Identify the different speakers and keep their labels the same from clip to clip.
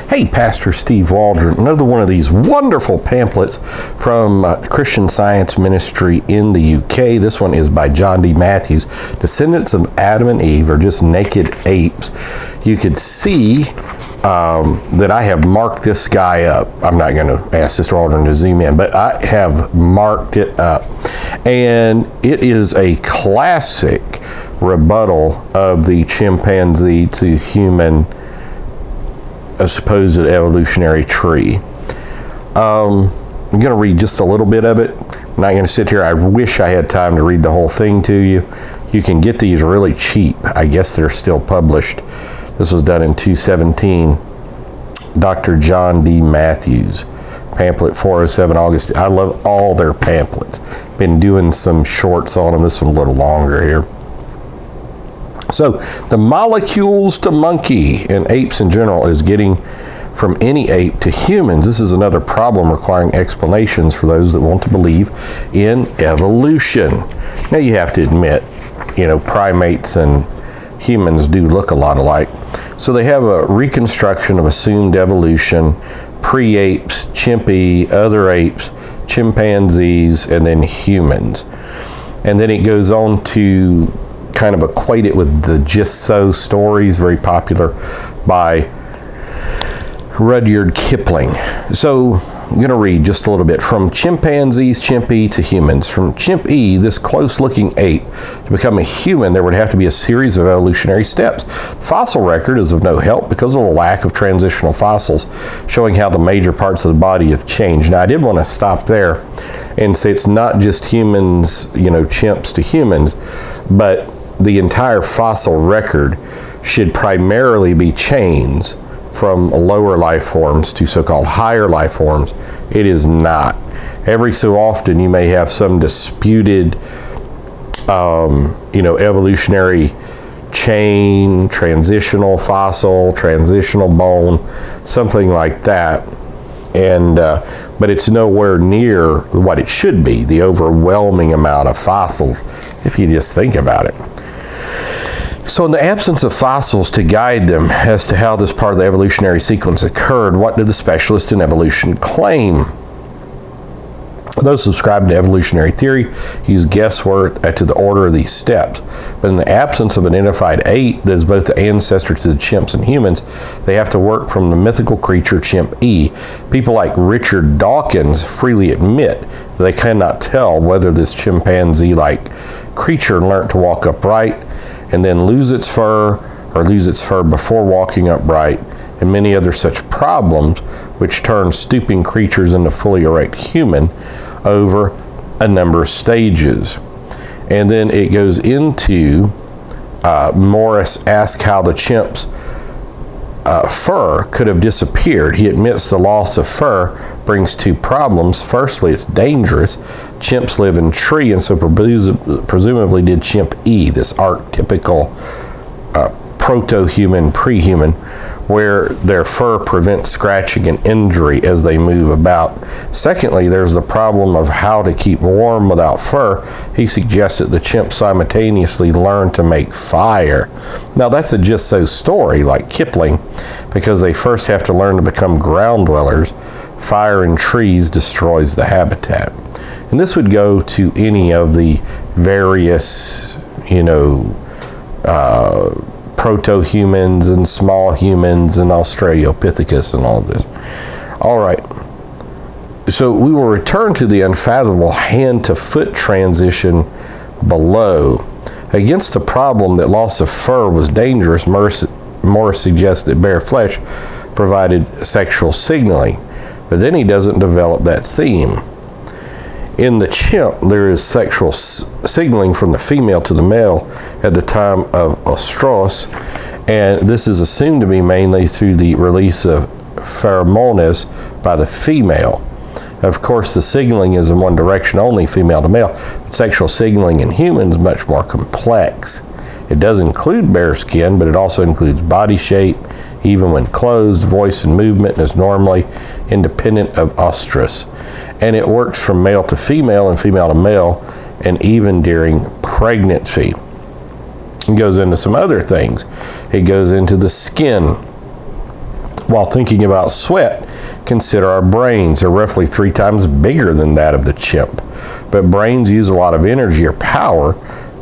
Speaker 1: Hey, Pastor Steve Waldron, another one of these wonderful pamphlets from Christian Science Ministry in the UK. This one is by John D. Matthews, Descendants of Adam and Eve, or just Naked Apes. You could see that I have marked this guy up. I'm not going to ask Sister Waldron to zoom in, but I have marked it up. And it is a classic rebuttal of the chimpanzee to human a supposed evolutionary tree. I'm going to read just a little bit of it. I'm not going to sit here. I wish I had time to read the whole thing to you. You can get these really cheap. I guess they're still published. This was done in 2017. Dr. John D. Matthews, pamphlet 407 August. I love all their pamphlets. Been doing some shorts on them. This one's a little longer here. So, the molecules to monkey and apes in general is getting from any ape to humans. This is another problem requiring explanations for those that want to believe in evolution. Now, you have to admit, primates and humans do look a lot alike. So, they have a reconstruction of assumed evolution, pre-apes, chimpy, other apes, chimpanzees, and then humans. And then it goes on to kind of equate it with the Just So stories, very popular by Rudyard Kipling. So I'm going to read just a little bit. From chimpanzees, chimpy, to humans. From chimp-E, this close-looking ape, to become a human, there would have to be a series of evolutionary steps. The fossil record is of no help because of the lack of transitional fossils showing how the major parts of the body have changed. Now, I did want to stop there and say it's not just humans, chimps to humans, but the entire fossil record should primarily be chains from lower life forms to so-called higher life forms. It is not. Every so often you may have some disputed, evolutionary chain, transitional fossil, transitional bone, something like that. And but it's nowhere near what it should be, the overwhelming amount of fossils, if you just think about it. So in the absence of fossils to guide them as to how this part of the evolutionary sequence occurred, what did the specialists in evolution claim? Those subscribing to evolutionary theory use guesswork as to the order of these steps. But in the absence of an identified ape that is both the ancestor to the chimps and humans, they have to work from the mythical creature chimp-E. People like Richard Dawkins freely admit that they cannot tell whether this chimpanzee-like creature learned to walk upright and then lose its fur, or lose its fur before walking upright, and many other such problems, which turn stooping creatures into fully erect human over a number of stages. And then it goes into, Morris asks how the chimp's fur could have disappeared. He admits the loss of fur brings two problems. Firstly, it's dangerous. Chimps live in tree, and so presumably did chimp-E, this archetypical proto-human, pre-human, where their fur prevents scratching and injury as they move about. Secondly, there's the problem of how to keep warm without fur. He suggests that the chimp simultaneously learn to make fire. Now, that's a Just So story, like Kipling, because they first have to learn to become ground dwellers. Fire in trees destroys the habitat. And this would go to any of the various, proto-humans and small humans and Australopithecus and all of this. All right. So we will return to the unfathomable hand-to-foot transition below. Against the problem that loss of fur was dangerous, Morris suggests that bare flesh provided sexual signaling. But then he doesn't develop that theme. In the chimp, there is sexual signaling from the female to the male at the time of oestrus, and this is assumed to be mainly through the release of pheromones by the female. Of course, the signaling is in one direction only, female to male. Sexual signaling in humans is much more complex. It does include bare skin, but it also includes body shape, even when closed, voice and movement, and is normally independent of oestrus. And it works from male to female and female to male, and even during pregnancy. It goes into some other things. It goes into the skin. While thinking about sweat, consider our brains. They're roughly 3 times bigger than that of the chimp. But brains use a lot of energy or power.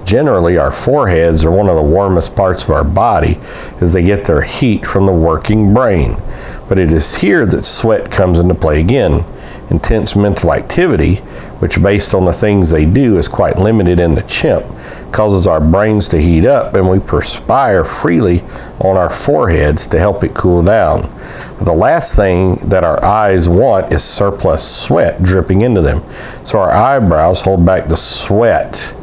Speaker 1: Generally, our foreheads are one of the warmest parts of our body as they get their heat from the working brain. But it is here that sweat comes into play again. Intense mental activity, which based on the things they do is quite limited in the chimp, causes our brains to heat up and we perspire freely on our foreheads to help it cool down. The last thing that our eyes want is surplus sweat dripping into them. So our eyebrows hold back the sweat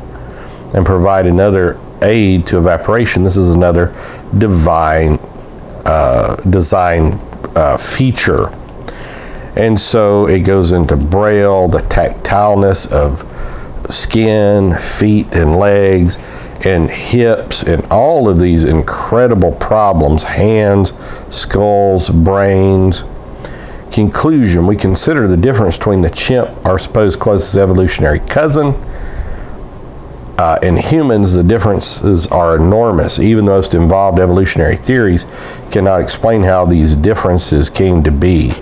Speaker 1: and provide another aid to evaporation. This is another design feature. And so it goes into braille, the tactileness of skin, feet, and legs, and hips, and all of these incredible problems, hands, skulls, brains. Conclusion, we consider the difference between the chimp, our supposed closest evolutionary cousin, and humans. The differences are enormous. Even the most involved evolutionary theories cannot explain how these differences came to be.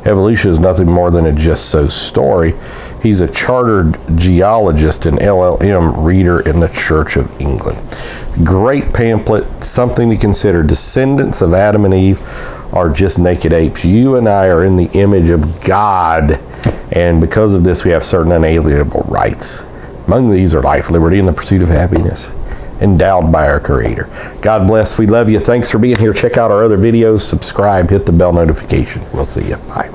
Speaker 1: Evolution is nothing more than a just so story. He's a chartered geologist and LLM reader in the Church of England. Great pamphlet, something to consider. Descendants of Adam and Eve are just naked apes. You and I are in the image of God, and because of this we have certain unalienable rights. Among these are life, liberty, and the pursuit of happiness, endowed by our Creator. God bless. We love you. Thanks for being here. Check out our other videos. Subscribe. Hit the bell notification. We'll see you. Bye.